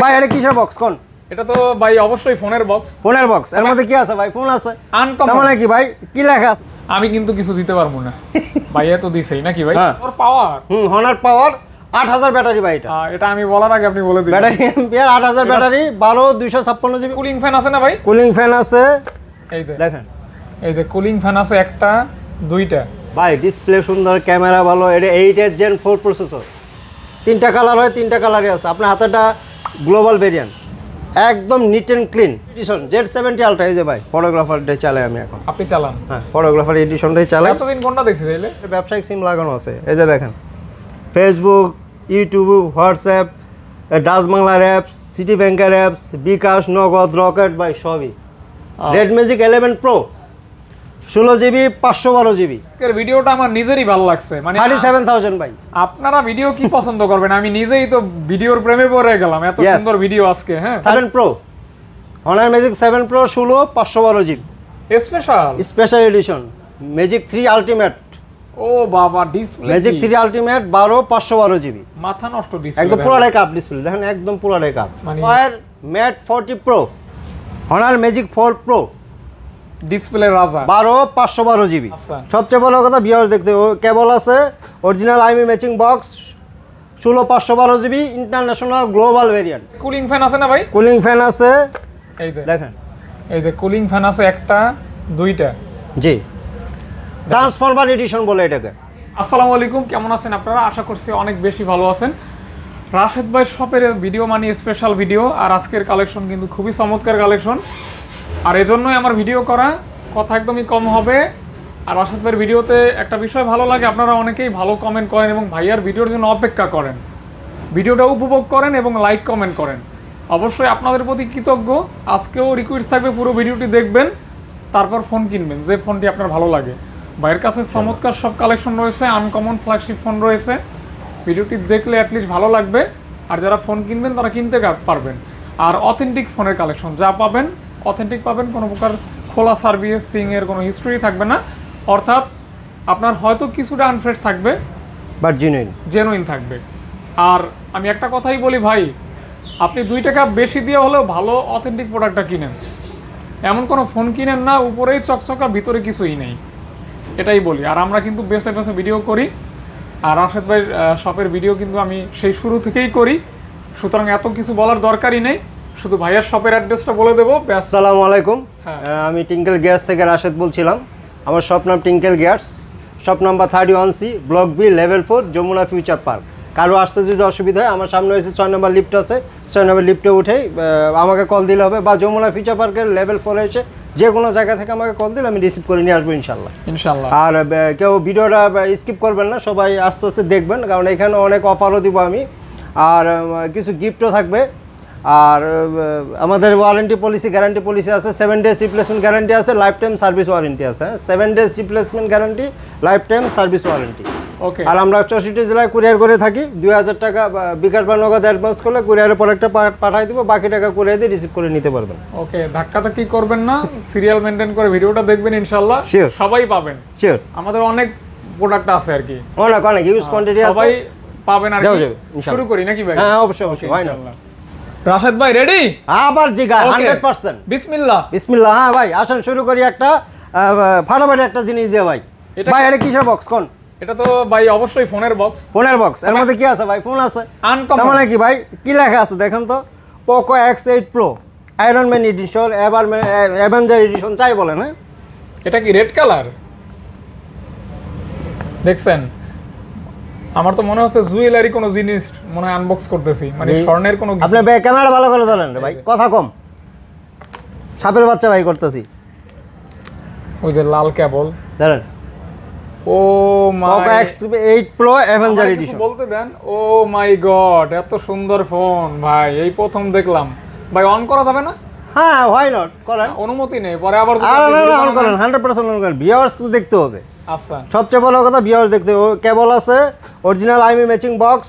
ভাই এটা কিসের বক্স কোন? এটা তো ভাই অবশ্যই ফোনের বক্স। ফোনের বক্স, এর মধ্যে কি আছে ভাই? ফোন আছে আনকমন। তার মানে কি ভাই, কি লেখা আছে? আমি কিন্তু কিছু দিতে পারবো না ভাইয়া তো দিছেই নাকি ভাই? ওর পাওয়ার হনার পাওয়ার 8000 ব্যাটারি ভাই। এটা আমি বলার আগে আপনি বলে দিন। Battery ampere 8000 battery, 12256 GB. Cooling fan আছে না ভাই? কুলিং ফ্যান আছে, এই যে দেখেন এই যে কুলিং ফ্যান আছে একটা দুইটা। ভাই ডিসপ্লে সুন্দর, ক্যামেরা ভালো। এটা 8 Gen 4 প্রসেসর, তিনটা কালার হয়, তিনটা কালারই আছে। আপনার হাতেটা গ্লোবাল ভেরিয়েন্ট, একদম neat and clean edition Z70 ultra. এই যে ভাই ফটোগ্রাফারটাই চালাই আমি এখন। আপনি চালান? হ্যাঁ, ফটোগ্রাফার এডিশনটাই চালাই। এতদিন কোনটা দেখছি তাইলে? ব্যবসায়িক সিম লাগানো আছে, এই যে দেখেন ফেসবুক, ইউটিউব, হোয়াটসঅ্যাপ, ডাচ বাংলার অ্যাপস, সিটি ব্যাংকের অ্যাপস, বিকাশ, নগদ, রকেট ভাই সবই। Red magic 11 pro 16 GB 512 GB. এর ভিডিওটা আমার নিজেরই ভালো লাগছে, মানে 37,000 ভাই। আপনারা ভিডিও কি পছন্দ করবেন? আমি নিজেই তো ভিডিওর প্রেমে পড়ে গেলাম, এত সুন্দর ভিডিও আজকে। হ্যাঁ 7 pro Honor magic 7 pro 16 512 GB special edition. Magic 3 ultimate, ও বাবা ডিসপ্লে ম্যাজিক 3 আলটিমেট 12 512 জিবি। মাথা নষ্ট ডিসপ্লে, একদম পুরাটাই কাপ ডিসপ্লে, দেখেন একদম পুরাটাই কাপ। ফায়ার Mate 40 Pro Honor Magic 4 Pro display রাজা 12 512 জিবি। আচ্ছা, সবচেয়ে বড় কথা ভিউয়ার্স দেখতে কেবল আছে, অরিজিনাল আইমি matching box, 16 512 GB international global variant. Cooling fan আছে না ভাই? কুলিং ফ্যান আছে, এই যে দেখেন এই যে কুলিং ফ্যান আছে একটা দুইটা। জি, ট্রান্সফরমার এডিশন বলে এটাকে। আসসালামু আলাইকুম, কেমন আছেন আপনারা? আশা করছি অনেক বেশি ভালো আছেন। রাশেদ ভাই শপের ভিডিও মানে স্পেশাল ভিডিও, আর আজকের কালেকশন কিন্তু খুবই চমৎকার কালেকশন। আর এজন্যই আমার ভিডিও করা, কথা একদমই কম হবে। আর রাশেদ ভাইয়ের ভিডিওতে একটা বিষয় ভালো লাগে, আপনারা অনেকেই ভালো কমেন্ট করেন এবং ভাইয়ার ভিডিওর জন্য অপেক্ষা করেন, ভিডিওটা উপভোগ করেন এবং লাইক কমেন্ট করেন। অবশ্যই আপনাদের প্রতি কৃতজ্ঞ। আজকেও রিকোয়েস্ট থাকবে পুরো ভিডিওটি দেখবেন, তারপর ফোন কিনবেন যে ফোনটি আপনার ভালো লাগে। ভাইয়ের কাছে চমৎকার সব কালেকশন রয়েছে, আনকমন ফ্ল্যাগশিপ ফোন রয়েছে। ভিডিওটি দেখলে অ্যাটলিস্ট ভালো লাগবে, আর যারা ফোন কিনবেন তারা কিনতে পারবেন। আর অথেন্টিক ফোনের কালেকশন যা পাবেন অথেন্টিক পাবেন, কোনো প্রকার খোলা সার্ভিসিংয়ের কোনো হিস্ট্রি থাকবে না। অর্থাৎ আপনার হয়তো কিছুটা আনফ্রেশ থাকবে, বাট জেনুইন থাকবে। আর আমি একটা কথাই বলি ভাই, আপনি 2 টাকা বেশি দিয়ে হলেও ভালো অথেন্টিক প্রোডাক্টটা কিনেন। এমন কোনো ফোন কিনেন না উপরেই চকচকা ভিতরে কিছুই নেই, এটাই বলি। আর আমরা কিন্তু বেছে বেছে ভিডিও করি, আর রাশেদ ভাইয়ের শপের ভিডিও কিন্তু আমি সেই শুরু থেকেই করি, সুতরাং এত কিছু বলার দরকারই নেই। শুধু ভাইয়ার শপের অ্যাড্রেসটা বলে দেবো। আসসালামু আলাইকুম, আমি টিঙ্কেল গিয়ার্স থেকে রাশেদ বলছিলাম। আমার শপ নাম Tinkle Gears, shop number 31C, block B, level 4, Jamuna Future Park. কারো আসতে যদি অসুবিধা হয়, আমার সামনে হয়েছে 6 নম্বর লিফট আছে, 6 নম্বর লিফটে উঠেই আমাকে কল দিলে হবে, বা যমুনা ফিউচার পার্কের লেভেল 4 এসে যে কোনো জায়গা থেকে আমাকে কল দিলে আমি রিসিভ করে নিয়ে আসবো ইনশাল্লাহ। আর কেউ ভিডিওটা স্কিপ করবেন না, সবাই আস্তে আস্তে দেখবেন, কারণ এখানে অনেক অফারও দিব আমি, আর কিছু গিফটও থাকবে। আর আমাদের ওয়ারেন্টি পলিসি, গ্যারান্টি পলিসি আছে, 7 ডেজ রিপ্লেসমেন্ট গ্যারান্টি আছে, লাইফ টাইম সার্ভিস ওয়ারেন্টি আছে। 7 days replacement guarantee, life time service warranty. Okay. আর আমরা 64 জেলায় কুরিয়ার করে থাকি। 2000 টাকা বিকাশ বা নগদ অ্যাডভান্স করলে কুরিয়ারের প্রোডাক্টটা পাঠিয়ে দিব, বাকি টাকা কুরিয়ার দিয়ে রিসিভ করে নিতে পারবেন। ওকে, ধাক্কাধাক্কি করবেন না, সিরিয়াল মেনটেন করে ভিডিওটা দেখবেন, ইনশাআল্লাহ সবাই পাবেন। শিওর, আমাদের অনেক প্রোডাক্ট আছে আর কি, অনেক ইউজ কোয়ান্টিটি আছে, সবাই পাবেন আর কি। শুরু করি নাকি ভাই? হ্যাঁ অবশ্যই, হয় না। রাশেদ ভাই রেডি? আবার জিগা 100%। বিসমিল্লাহ বিসমিল্লাহ। হ্যাঁ ভাই আসেন শুরু করি একটা ফাটাফাটি একটা জিনিস দিয়ে ভাই। ভাই এটা কিসের বক্স কোন? এটা তো ভাই অবশ্যই ফোনের বক্স। ফোনের বক্স, এর মধ্যে কি আছে ভাই? ফোন আছে আনকমন। তার মানে কি ভাই, কি লেখা আছে দেখেন তো? Poco X8 Pro Iron Man edition, Avenger edition চাই বলেন। হ্যাঁ, এটা কি রেড কালার দেখছেন? আমার তো মনে হচ্ছে জুয়েলারি কোনো জিনিস মনে হয় আনবক্স করতেছি, মানে স্বর্ণের কোনো কিছু। আপনি ক্যামেরা ভালো করে ধরেন রে ভাই, কথা কম, সাপের বাচ্চা ভাই করতেছি। ওই যে লাল কেবল ধরেন, oh my, Poco X8 Pro Avenger edition. বলতে দেন। ও মাই গড, এত সুন্দর ফোন ভাই, এই প্রথম দেখলাম। ভাই অন করা যাবে না? হ্যাঁ, হোয়াই নট, করেন। অনুমতি নেই, পরে আবার অন করেন, 100% অন করেন। ভিউয়ার্স দেখতে হবে। আচ্ছা, সবচেয়ে বড় কথা ভিউয়ার্স দেখতে হবে। কেবল আছে, অরিজিনাল আইমি matching box,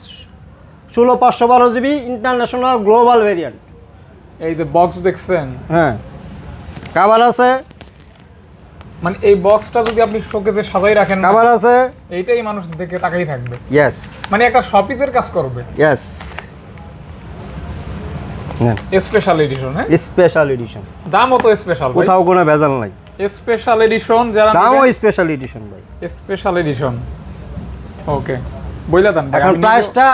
16 512 GB international global variant. এই যে বক্স দেখছেন? হ্যাঁ, কভার আছে, মানে এই বক্সটা যদি আপনি শোকেসে সাজাই রাখেন, কভার আছে, এইটাই মানুষ দেখে তাকাই থাকবে। ইয়েস, মানে একটা শপিসের কাজ করবে। ইয়েস। Special edition. হ্যাঁ, স্পেশাল এডিশন, দামও তো স্পেশাল, কোথাও কোনো ভেজাল নাই। স্পেশাল এডিশন যারা দামও স্পেশাল এডিশন ভাই, স্পেশাল এডিশন। ওকে, বইলা দেন ভাই। এখন প্রাইসটা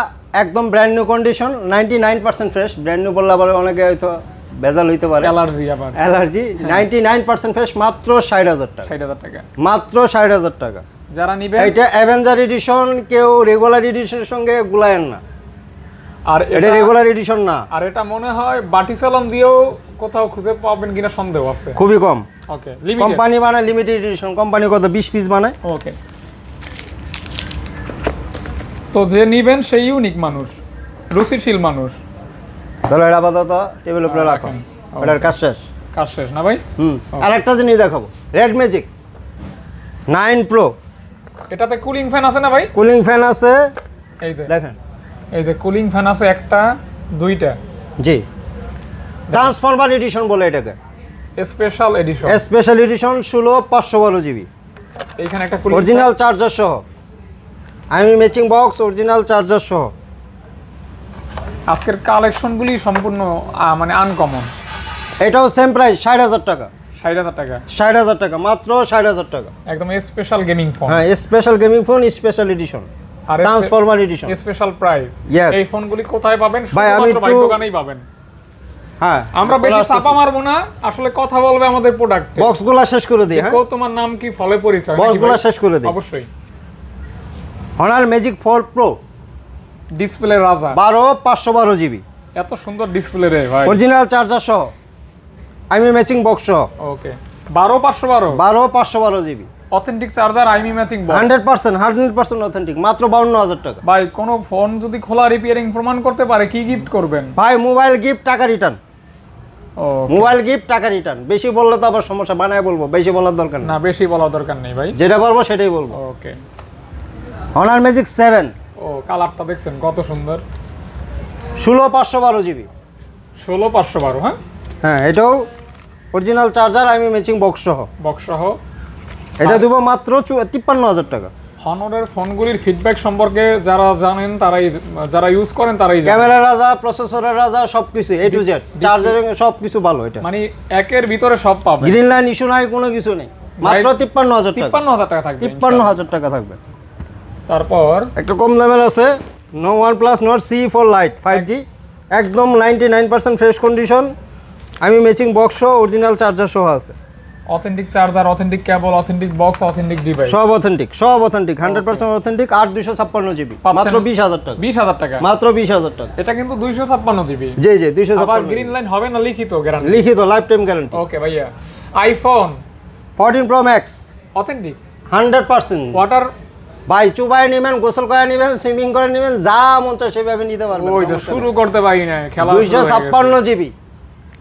একদম brand new condition, 99% fresh. Brand new বললে আবার অনেকে হয়তো ভেজাল হইতে পারে, অ্যালার্জি আবার অ্যালার্জি। 99% ফ্রেশ, মাত্র 60,000 টাকা, 60,000 টাকা। মাত্র 60,000 টাকা। যারা নিবে এটা অ্যাভেঞ্জার এডিশন, কেউ রেগুলার এডিশনের সঙ্গে গুলায়েন না, আর এটা রেগুলার এডিশন না। আর এটা মনে হয় বাটি চালান দিয়েও কোথাও খুঁজে পাবেন কিনা সন্দেহ আছে, খুবই কম। ওকে, লিমিটেড কোম্পানি বানায় লিমিটেড এডিশন, কোম্পানি কত 20 পিস বানায়। ওকে, তো যে নিবেন সেই ইউনিক মানুষ, রুচিশীল মানুষ। ধরো এটা আপাতত টেবিল উপরে রাখো, রাখেন। এটার কাজ শেষ। কাজ শেষ না ভাই? আর একটা জিনিস দেখাবো, রেড ম্যাজিক 9 প্রো। এটাতে কুলিং ফ্যান আছে না ভাই? কুলিং ফ্যান আছে, এই যে দেখেন। এই যে কুলিং ফ্যান আছে একটা, দুইটা। জি, ট্রান্সফরমার এডিশন বলে এটাকে, special edition. Special edition 16/512 GB, এইখানে একটা কুলিং অরিজিনাল চার্জার সহ, আমি ম্যাচিং বক্স, অরিজিনাল চার্জার সহ। আজকের কালেকশনগুলি সম্পূর্ণ মানে আনকমন। এটাও সেম প্রাইস, 60,000 টাকা। 60,000 টাকা, 60,000 টাকা, মাত্র 60,000 টাকা। একদম স্পেশাল গেমিং ফোন। হ্যাঁ, special gaming phone, special edition, আর transformer edition, special price. Yes. এই ফোনগুলি কোথায় পাবেন? ভাই, আমি শুধুমাত্র ভাই একটু- দোকানেই পাবেন। হ্যাঁ, আমরা বেশি চাপা মারবো না, আসলে কথা বলবে আমাদের প্রোডাক্ট। বক্সগুলো শেষ করে দিই। হ্যাঁ, কেউ তোমার নাম কি, ফলে পরিচয় নাকি বক্সগুলো ভাই? শেষ করে দিই। অবশ্যই। Honor Magic 4 Pro ডিসপ্লে রাজা, 12/512 জিবি, এত সুন্দর ডিসপ্লে রে ভাই। অরিজিনাল চার্জার সহ, আমি ম্যাচিং বক্স সহ, ওকে, 12/512 12/512 জিবি, অথেন্টিক চার্জার, আইমি ম্যাচিং বক্স। 100% অথেন্টিক, মাত্র 52,000 টাকা। ভাই কোন ফোন যদি খোলা রিপেয়ারিং প্রমাণ করতে পারে, কি গিফট করবেন ভাই? মোবাইল গিফট, টাকা রিটার্ন। ও মোবাইল গিফট, টাকা রিটার্ন। বেশি বললে তো আবার সমস্যা, বানায় বলবো, বেশি বলার দরকার না, না, বেশি বলা দরকার নেই ভাই। যেটা বলবো সেটাই বলবো। ওকে, Honor Magic 7 ও কালারটা দেখছেন কত সুন্দর, 16/512 জিবি। 16/512। হ্যাঁ, হ্যাঁ, এটাও অরিজিনাল চার্জার, আমি ম্যাচিং বক্স সহ। বক্স সহ। এটা দেবো মাত্র 53,000 টাকা। হনরের ফোনগুলির ফিডব্যাক সম্পর্কে যারা জানেন, তারাই, যারা ইউজ করেন তারাই জানেন। ক্যামেরা রাজা, প্রসেসরের রাজা, সবকিছু A to Z, চার্জারিং সবকিছু ভালো। এটা মানে একের ভিতরে সব পাবেন। গ্রিন লাইন ইস্যু নাই, কোনো কিছু নেই, মাত্র 53,000 টাকা। 53,000 টাকা থাকবে। 53,000 টাকা থাকবে। তারপর একটা কম দামের আছে, no OnePlus Nord CE4 Lite 5G, একদম 99% ফ্রেশ কন্ডিশন, আমি ম্যাচিং বক্স সহ, অরিজিনাল চার্জার সহ আছে। অথেন্টিক চার্জার, অথেন্টিক কেবল, অথেন্টিক বক্স, অথেন্টিক ডিভাইস, সব অথেন্টিক, সব অথেন্টিক, 100% অথেন্টিক। 8/256 জিবি, মাত্র 20,000 টাকা, 20,000 টাকা। মাত্র 20,000 টাকা। এটা কিন্তু 256 জিবি। জি জি, আবার 256 গ্রিন লাইন হবে না, লিখিত গ্যারান্টি, লিখিত লাইফ টাইম গ্যারান্টি। ওকে ভাইয়া। IPhone 14 Pro Max authentic, 100%। Water, ভাই চুবাই নেবেন, গোসল করে নেবেন, সুইমিং করে নেবেন, যা মন চায় সেভাবে নিতে পারবেন। ওই যে শুরু করতে পারি না খেলা। 256 জিবি,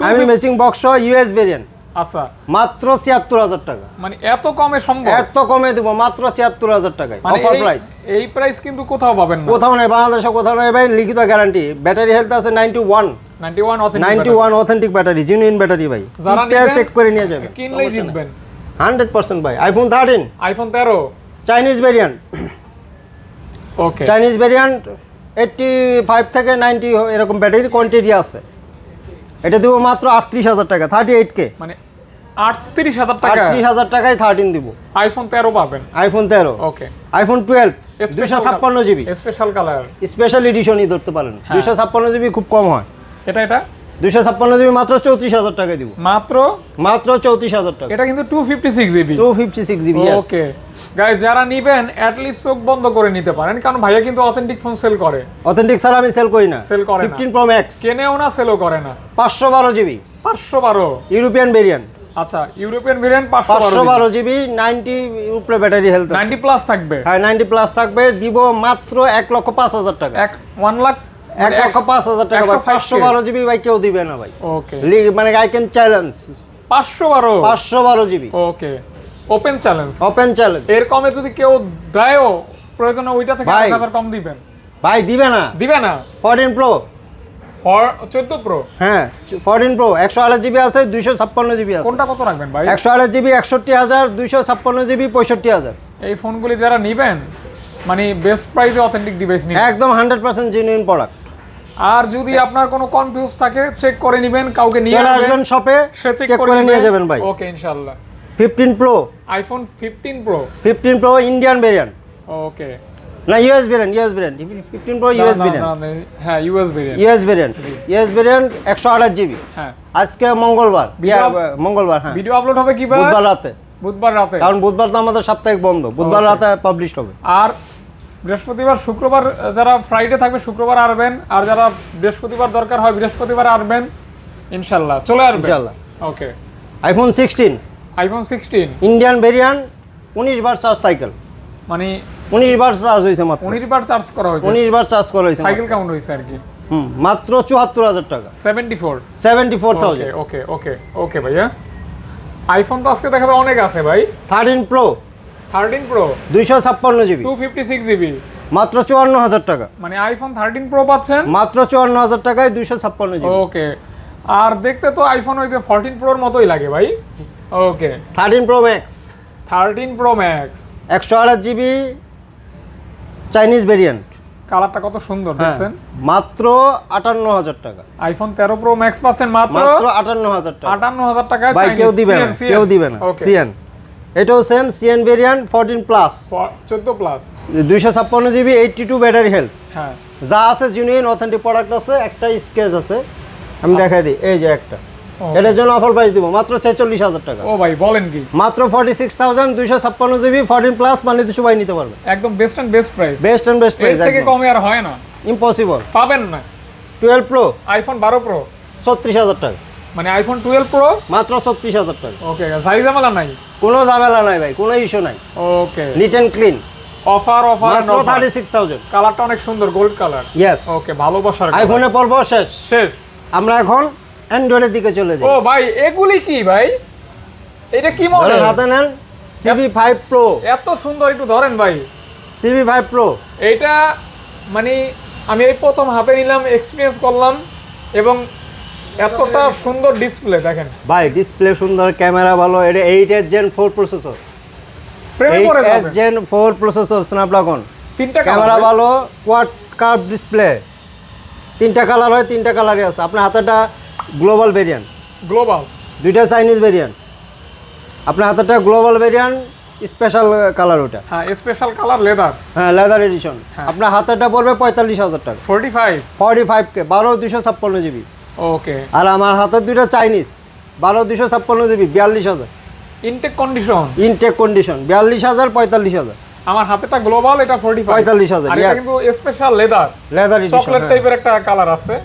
আমি ম্যাচিং বক্স সহ, ইউএস ভেরিয়েন্ট, আচ্ছা, মাত্র 76,000 টাকা। মানে এত কমে সম্ভব? এত কমে দিব, মাত্র 76,000 টাকায়, মানে অফার প্রাইস। এই প্রাইস কিন্তু কোথাও পাবেন না, কোথাও নাই, বাংলাদেশে কোথাও নাই ভাই, লিখিত গ্যারান্টি। ব্যাটারি হেলথ আছে 91 91 অথেন্টিক ব্যাটারি, জেনুইন ব্যাটারি ভাই, যারা চেক করে নিয়ে যাবেন, কিনলেই জিতবেন 100% ভাই। আইফোন 13 আইফোন 13 চাইনিজ ভেরিয়েন্ট, ওকে, চাইনিজ ভেরিয়েন্ট 85 থেকে 90 এরকম ব্যাটারি কোয়ান্টিটি আছে। এটা দিব মাত্র 38,000 টাকা, 38K, মানে 38,000 টাকা। 38,000 টাকায় 13 দিব। আইফোন 13 পাবেন। IPhone 13, okay, iPhone 12 256 GB, special colour, special এডিশনই ধরতে পারেন। 256 জিবি খুব কম হয়। এটা 256 জিবি মাত্র 34,000 টাকায় দিব, মাত্র 34,000 টাকা। এটা কিন্তু 256 জিবি। 256 জিবি, ওকে গাইস, যারা নিবেন অ্যাট লিস্ট চোখ বন্ধ করে নিতে পারেন, কারণ ভাইয়া কিন্তু অথেন্টিক ফোন সেল করে। অথেন্টিক স্যার আমি সেল করি না, সেল করে না। 15 Pro Max কেনেও না, সেলও করে না। 512 জিবি, 512, ইউরোপিয়ান ভেরিয়েন্ট। আচ্ছা, ইউরোপিয়ান ভেরিয়েন্ট 512 512 জিবি, 90 উপরে ব্যাটারি হেলথ, 90 প্লাস থাকবে। হ্যাঁ 90 প্লাস থাকবে। দিব মাত্র 1,05,000 টাকা, 1 লাখ, 1,05,000 টাকা ভাই। 512 জিবি ভাই কেউ দিবে না ভাই, ওকে, মানে I can challenge. 512 GB, okay, open challenge, open challenge. এর কমে যদি কেউ দেয়ও, প্রয়োজনে ওইটা থেকে ভাই, 1000 কম দিবেন। ভাই দিবে না, দিবে না। 14 Pro, 14 প্রো, হ্যাঁ 14 Pro 128 জিবি আছে, 256 জিবি আছে। কোনটা কত রাখবেন ভাই? 128 জিবি 61,000, 256 জিবি 65,000। এই ফোনগুলি যারা নিবেন, মানে বেস্ট প্রাইসে অথেন্টিক ডিভাইস নিবেন, একদম 100% জেনুইন প্রোডাক্ট। আর যদি আপনার কোনো কনফিউজ থাকে চেক করে নেবেন, কাউকে নিয়ে চলে আসবেন শপে, সে চেক চেক করে করে নিয়ে নেবে। যাবেন ভাই। ওকে ইনশাআল্লাহ। 15 pro, iPhone 15 pro. 15 pro Indian variant, okay না US variant, 15 pro US variant, হ্যাঁ US variant. US variant, US variant 128 GB. হ্যাঁ আজকে মঙ্গলবার, মঙ্গলবার, হ্যাঁ ভিডিও আপলোড হবে কিবার? বুধবার রাতে, বুধবার রাতে, কারণ বুধবার তো আমাদের সাপ্তাহিক বন্ধ, বুধবার Okay. রাতে পাবলিশ হবে। আর বৃহস্পতিবার শুক্রবার যারা ফ্রাইডে থাকবে শুক্রবার আসবেন, আর যারা বৃহস্পতিবার দরকার হয় বৃহস্পতিবার আসবেন ইনশাআল্লাহ, চলে আসবেন ইনশাআল্লাহ। ওকে। আইফোন 16 আইফোন 16 ইন্ডিয়ান ভেরিয়েন্ট, 19 বার চার্জ সাইকেল, মানে 19 বার চার্জ হয়েছে মাত্র, 19 বার চার্জ করা হয়েছে, 19 বার চার্জ করা হয়েছে সাইকেল কাউন্ট হয়েছে আর কি। মাত্র 74,000 টাকা, 74। 74,000। ওকে ওকে ওকে ভাইয়া। আইফোন তো আজকে দেখা যায় অনেক আছে ভাই। 13 প্রো 13 প্রো 256 জিবি 256 জিবি, মাত্র 54,000 টাকা, মানে আইফোন 13 প্রো পাচ্ছেন মাত্র 54,000 টাকায় 256 জিবি। ওকে। আর দেখতে তো আইফোন ওই যে 14 প্রোর মতোই লাগে ভাই। ওকে 13 pro max 13 pro max 128 GB Chinese variant, কালারটা কত সুন্দর দেখছেন। মাত্র 58,000 টাকা, আইফোন 13 প্রো ম্যাক্স পাচ্ছেন মাত্র মাত্র 58,000 টাকা। 58,000 টাকায়। ভাই কেউ দিবে না, কেউ দিবে না। ওকে সিএন, এটাও same CN variant 14 plus 14 plus 256 GB 82 battery health, হ্যাঁ যা আছে জেনুইন অথেন্টিক প্রোডাক্ট আছে। একটা স্কেচ আছে, আমি দেখাই দিই, এই যে একটা, Okay. এটার জন্য অফার প্রাইস দিব মাত্র 46,000 টাকা, ও ভাই বলেন কি, মাত্র 46,256 জিবি 14 প্লাস, মানে তো সবাই নিতে পারবে। একদম best and best price, best and best এর প্রাইস, থেকে কমে আর হয় না, ইম্পসিবল। পাবেন না। 12 প্রো আইফোন 12 প্রো 36,000 টাকা, মানে আইফোন 12 প্রো মাত্র 36,000 টাকা। ওকে, সাইজ ঝামেলা নাই, কোনো ঝামেলা নাই ভাই, কোনো ইস্যু নাই, okay neat and clean, offer offer মাত্র 36,000। কালারটা অনেক সুন্দর, গোল্ড কালার। ইয়েস, ওকে, ভালোবাসার colour। আইফোনে পর্ব শেষ, শেষ। আমরা এখন অ্যান্ড্রয়েডের দিকে চলে যাই। ও ভাই এগুলি কি ভাই, এটা কি মডেল? ধরেন হাতে নেন CV5 Pro, এত সুন্দর, একটু ধরেন ভাই। CV5 Pro এইটা মানে আমি এই প্রথম হাতে নিলাম, এক্সপিরিয়েন্স করলাম, এবং এতটা সুন্দর ডিসপ্লে দেখেন ভাই, ডিসপ্লে সুন্দর, ক্যামেরা ভালো, এটা 8S Gen 4 প্রসেসর, প্রেমে পড়ে 8S যাবেন। Gen 4 প্রসেসর, স্ন্যাপড্রাগন, তিনটা ক্যামেরা ক্যামেরা ভালো, কোয়াড কার্ভ ডিসপ্লে, তিনটা কালার হয়, তিনটা কালারই আছে। আপনার হাতেটা গ্লোবাল ভেরিয়েন্ট, গ্লোবাল, দুইটা চাইনিজ ভেরিয়েন্ট। আপনার হাতেটা গ্লোবাল ভেরিয়েন্ট, স্পেশাল কালার ওটা, হ্যাঁ স্পেশাল কালার লেদার, হ্যাঁ লেদার এডিশন। হ্যাঁ। আপনার হাতেটা পড়বে 45,000 টাকা, 45। 45K 12 256 GB. ওকে, আর আমার হাতের দুইটা Chinese 12 256 GB 42,000, intact condition. Intact condition 42,000 45,000, আমার হাতেটা গ্লোবাল, এটা 45। 45,000, আর এটা yes. কিন্তু special leather, leather addition, chocolate টাইপের একটা কালার আছে,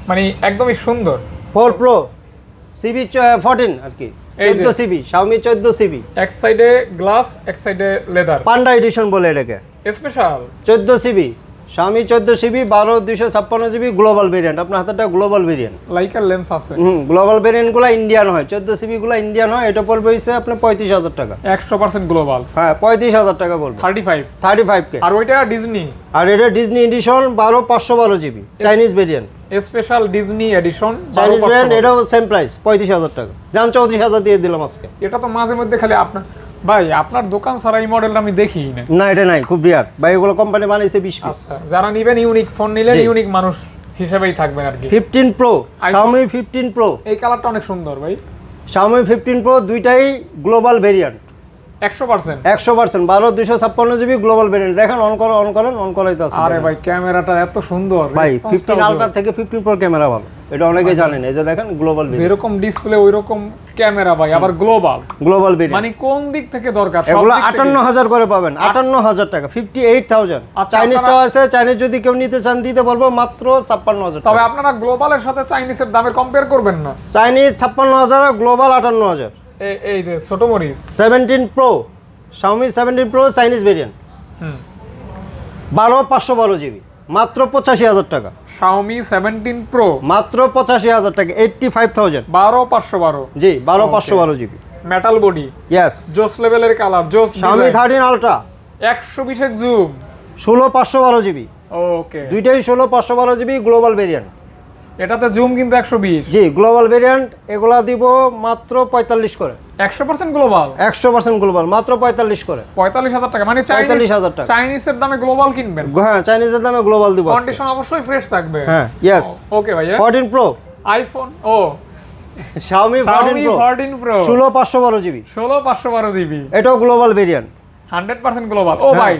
মানে একদমই সুন্দর। 4 Pro CB 14 আর কি, এই যে। 14 CB, Xiaomi 14 CB, এক সাইডে গ্লাস, এক সাইডে লেদার, পান্ডা এডিশন বলে এটাকে। Special 14 CB, Xiaomi 14 CB 12 256 GB global variant. আপনার হাতেটা গ্লোবাল ভেরিয়েন্ট, লাইকার লেন্স আছে, গ্লোবাল ভেরিয়েন্টগুলো ইন্ডিয়ান হয়, 14 CB গুলো ইন্ডিয়ান হয়। এটা পড়বে হইছে আপনার 35,000 টাকা, 100% গ্লোবাল, হ্যাঁ 35,000 টাকা পড়বে, 35। 35K। আর ওইটা ডিজনি আর এটা Disney edition 512 GB Chinese variant, special Disney edition, Chinese variant, এটাও সেম প্রাইস 35,000 টাকা। যান 34,000 দিয়ে দিলাম আজকে। এটা তো মাঝে মধ্যে খালি আপনার ভাই, আপনার দোকান ছাড়া এই মডেলটা আমি দেখিই না। না এটা নাই, খুব রিয়ার ভাই, এগুলো কোম্পানি বানাইছে 20 পিস। আচ্ছা, যারা নিবেন ইউনিক ফোন নিলেন, জি। ইউনিক মানুষ হিসেবেই থাকবেন আর কি। 15 Pro, Xiaomi 15 Pro, এই কালারটা অনেক সুন্দর ভাই, Xiaomi 15 Pro দুইটাই global variant, 100%। 100% 12 256 GB global variant. দেখেন অন করো, অন করেন, অন করাই তো আছে। আরে ভাই ক্যামেরাটা এত সুন্দর ভাই response 15 টাও আলট্রা জোস। থেকে 15 Pro ক্যামেরা ভালো, এটা অনেকেই জানেন। এই যে দেখেন গ্লোবাল ভেরিয়েন্ট, যেরকম ডিসপ্লে ওই রকম ক্যামেরা ভাই, আবার গ্লোবাল, গ্লোবাল ভেরিয়েন্ট। মানে কোন দিক থেকে দরকার সব এগুলো দিক থেকে। 58,000 করে পাবেন, 58,000 টাকা, 58,000। আচ্ছা, চাইনিজটাও আছে, চাইনিজ যদি কেউ নিতে চান দিতে বলবো মাত্র 56,000 তবে টাকা। আপনারা গ্লোবালের সাথে চাইনিজের দামের কম্পেয়ার করবেন না। Chinese 56,000, global 58,000। এই যে ছোট মরিচ, 17 Pro, Xiaomi 17 Pro Chinese variant, hmm 12 512 GB, মাত্র 85,000 টাকা, Xiaomi 17 Pro, মাত্র 85,000 টাকা, 85,000। 12512, জি 12 512 জিবি, মেটাল বডি, ইয়েস। জোস লেভেলের কালার, জোস Xiaomi 13 আলট্রা 120 এর জুম। 16 512 জিবি, ওকে, দুইটাই 16 512 জিবি গ্লোবাল ভেরিয়েন্ট। এটাতে জুম কিন্তু 120। জি গ্লোবাল ভেরিয়েন্ট এগুলা দিব মাত্র 45 করে। 100% গ্লোবাল, 100% গ্লোবাল, মাত্র 45 করে। 45,000 টাকা, মানে 45,000 টাকা। চাইনিজের দামে গ্লোবাল কিনবেন। হ্যাঁ চাইনিজের দামে গ্লোবাল দিব। কন্ডিশন অবশ্যই ফ্রেশ থাকবে। হ্যাঁ ইয়েস। ওকে ভাইয়া। 14 প্রো আইফোন ও Xiaomi 14 Pro 16,512 জিবি, 16,512 জিবি, এটাও গ্লোবাল ভেরিয়েন্ট। 100% গ্লোবাল। ও হ্যাঁ। ভাই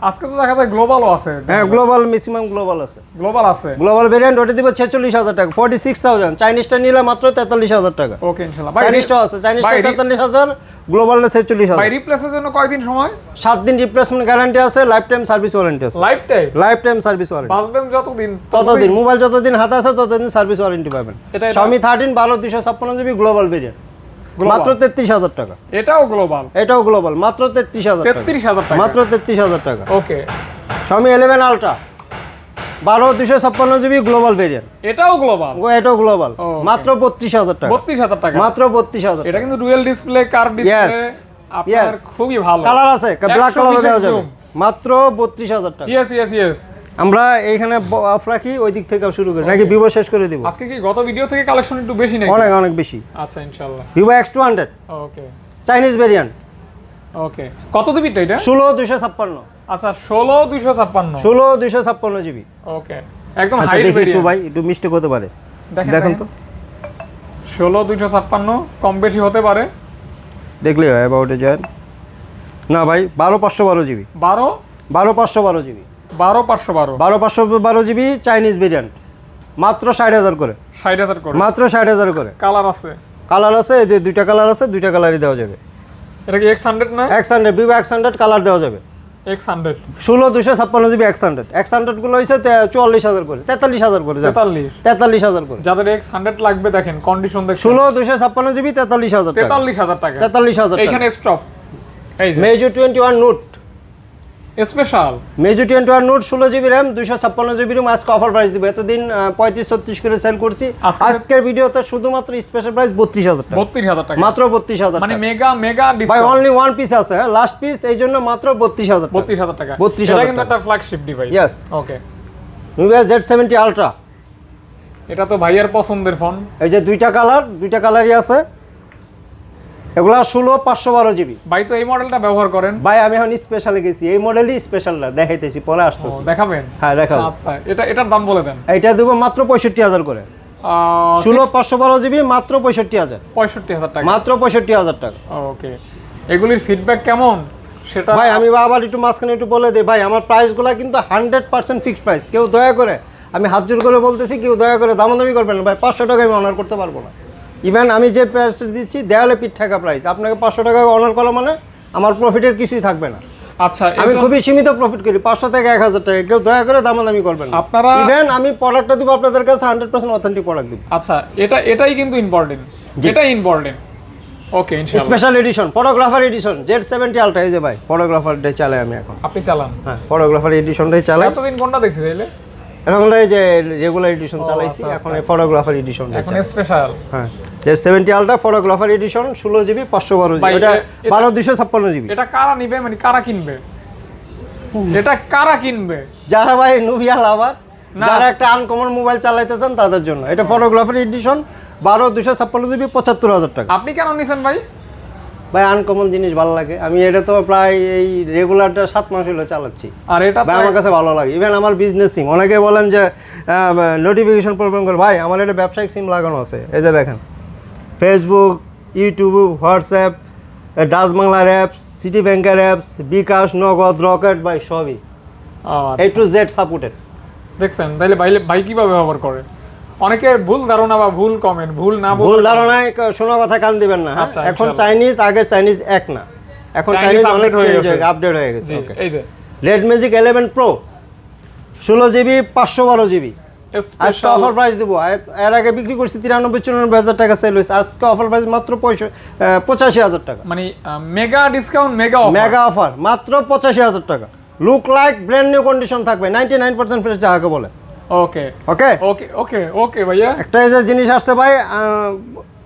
আজকে তো দেখা যায় গ্লোবালও আছে। হ্যাঁ গ্লোবাল ম্যাক্সিমাম গ্লোবাল আছে। গ্লোবাল আছে। গ্লোবাল ভেরিয়েন্ট ওটা দিব 46,000 টাকা, 46,000। চাইনিজটা নিলে মাত্র 43,000 টাকা। ওকে ইনশাআল্লাহ। ভাই চাইনিজটাও আছে, চাইনিজটা 43,000, গ্লোবালটা 46,000। ভাই রিপ্লেসের জন্য কয়দিন সময়? 7 দিন রিপ্লেসমেন্ট গ্যারান্টি আছে, লাইফ টাইম সার্ভিস ওয়ারেন্টি আছে। Life time? Life time service warranty. বাঁচবেন যতদিন ততদিন মোবাইল যতদিন হাতে আছে ততদিন সার্ভিস ওয়ারেন্টি পাবেন। এটা Xiaomi 13 12,256 জিবি গ্লোবাল ভেরিয়েন্ট মাত্র 33,000 টাকা। এটাও গ্লোবাল? এটাও গ্লোবাল মাত্র 33,000 টাকা। 33,000 টাকা, মাত্র 33,000 টাকা। ওকে। Xiaomi 11 Ultra 12,256 GB global variant, এটাও গ্লোবাল? এটাও গ্লোবাল Okay. মাত্র 32,000 টাকা। 32,000 টাকা, মাত্র 32,000 এটা কিন্তু ডুয়াল ডিসপ্লে কার্ভ ডিসপ্লে, আপনার খুবই ভালো। কালার আছে, ব্ল্যাক কালারও দেওয়া যাবে। zoom। মাত্র 32,000 টাকা। ইয়েস। আমরা এইখানে অফ রাখি, ওই দিক থেকে শুরু করি নাকি ভিভো শেষ করে দিব? আজকে কি গত ভিডিও থেকে কালেকশন একটু বেশি নাকি? অনেক অনেক বেশি। আচ্ছা ইনশাআল্লাহ। Vivo X200 okay Chinese variant, okay. কত জিবিটা এটা? 16,256। আচ্ছা 16,256। 16,256 জিবি। ওকে একদম আচ্ছা হাই দেখি একটু ভেরিয়েন্ট। ভাই, একটু মিস্টেক হতে পারে, দেখেন তো। 16,256 কম বেশি হতে পারে, দেখলে হয় অ্যাবাউটে যান। না ভাই 12,512 GB. 12,512 GB. 12,512 GB Chinese variant মাত্র 60,000 করে। 60,000 করে মাত্র 60,000 করে। কালার আছে? কালার আছে, এই যে দুইটা কালার আছে, দুইটা কালারই দেওয়া যাবে। এটা কি X100 না? X100 ভিভো X100 কালার দেওয়া যাবে। X100 16,256 জিবি X100 গুলো হইছে 44,000 করে, 43,000 করে, 43,000 করে। যাদের X100 লাগবে দেখেন কন্ডিশন দেখেন। 16,256 জিবি 43,000 টাকা। 43,000 টাকা। 43,000 টাকা। এইখানে স্টপ। এই যে মেজো 21 নোট স্পেশাল। মেজো 21 note 16 GB RAM 256 GB ROM, আজকে অফার প্রাইস দিব। এতদিন 35-36 করে সেল করছি, আজকের ভিডিওতে শুধুমাত্র স্পেশাল প্রাইস 32,000 টাকা। 32,000 টাকা, মাত্র 32,000 মানে টাকা। মেগা ভাই ডিসকাউন্ট। অনলি ওয়ান পিস আছে, হ্যাঁ লাস্ট পিস, এই জন্য মাত্র 32,000 টাকা। 32,000 টাকা। 32,000 এটা কিন্তু টাকা। একটা ফ্ল্যাগশিপ ডিভাইস। Yes. ওকে। Nubia Z70 Ultra, এটা তো ভাইয়ার পছন্দের ফোন। এই যে দুইটা কালারই আছে, এগুলা 16,512 জিবি। ভাই তো এই মডেলটা ব্যবহার করেন? ভাই আমি এখন স্পেশালে গেছি, এই মডেলই স্পেশালটা দেখাইতেছি, পরে আসতেছি। দেখাবেন? হ্যাঁ দেখাবো। আচ্ছা এটার দাম বলে দেন। এইটা দেবো মাত্র 65,000 করে। 16,512 জিবি মাত্র 65,000। 65,000 টাকা, মাত্র 65,000 টাকা। ওকে। এগুলির ফিডব্যাক কেমন সেটা ভাই আমি আবার একটু মাঝখানে একটু বলে দিই, ভাই আমার প্রাইসগুলো কিন্তু 100% ফিক্সড প্রাইস। কেউ দয়া করে, আমি হাত জোর করে বলতেছি, কেউ দয়া করে দামাদামি করবেন না ভাই। 500 টাকা আমি অনার করতে পারবো না। ইভেন আমি যে প্রাইস দিচ্ছি দেওয়ালে পিঠ থাকা প্রাইস, আপনাকে 500 টাকা অনার করা মানে আমার প্রফিটের কিছুই থাকবে না। আচ্ছা আমি খুবই সীমিত প্রফিট করি, 500 থেকে 1,000 টাকা। কেউ দয়া করে দামাদামি করবেন না। আপনারা ইভেন আমি প্রোডাক্টটা দিব আপনাদের কাছে 100% অথেন্টিক প্রোডাক্ট দিব। আচ্ছা এটাই কিন্তু ইম্পর্টেন্ট, এটাই ইম্পর্টেন্ট। ওকে ইনশাআল্লাহ। Special edition, photographer edition Z70 Ultra, এই যে ভাই ফটোগ্রাফারটাই চালাই আমি এখন। আপনি চালান? হ্যাঁ ফটোগ্রাফার এডিশনটাই চালাই। এতদিন কোনটা দেখছি তাইলে? এখন এই যে রেগুলার এডিশন চালাইছি, আচ্ছা, এখন এই ফটোগ্রাফার এডিশন এখন স্পেশাল। হ্যাঁ Z70 Ultra photographer edition 16 GB 512 GB, এটা 12,256 জিবি। এটা কারা নিবে, মানে কারা কিনবে? এটা কারা কিনবে? যারা ভাই নুবিয়া লাভার, যারা একটা আনকমন মোবাইল চালাইতেছেন তাদের জন্য। এটা ফটোগ্রাফার এডিশন 12,256 জিবি 75,000 টাকা। আপনি কেন নিছেন ভাই? ভাই আনকমন জিনিস ভালো লাগে। আমি এটা তো প্রায় এই রেগুলারটা 7 মাস হলো চালাচ্ছি, আর এটা ভাই আমার কাছে ভালো লাগে। ইভেন আমার বিজনেস সিম, অনেকে বলেন যে নোটিফিকেশন প্রবলেম করে, ভাই আমার এটা ব্যবসায়িক সিম লাগানো আছে। এই যে দেখেন, ফেসবুক, ইউটিউব, হোয়াটসঅ্যাপ, ডাচ বাংলার অ্যাপস, সিটি ব্যাংকের অ্যাপস, বিকাশ, নগদ, রকেট, ভাই সবই A to Z সাপোর্টেড। দেখছেন তাহলে ভাই কিভাবে ব্যবহার করে? অনেকের ভুল ধারণা বা ভুল কমেন্ট, ভুল ধারণায় শোনা কথা কান দিবেন না। আচ্ছা, এখন চাইনিজ, আগে চাইনিজ এক না, এখন চাইনিজ অনেক চেঞ্জ হয়ে গেছে, আপডেট হয়ে গেছে। ওকে, এই যে red magic 11 pro 16 GB 512 GB, আজকে অফার প্রাইস দেবো। এর আগে বিক্রি করছি 93-94 টাকা সেল হয়েছে, আজকে অফার প্রাইস মাত্র 85,000 টাকা। মানে মেগা ডিসকাউন্ট, মেগা অফার মাত্র 85,000 টাকা। Look like brand new condition থাকবে, 99% ফ্রেশ যাকে বলে। ওকে ওকে ওকে ওকে ওকে ভাইয়া। একটা এই যে জিনিস আসছে ভাই,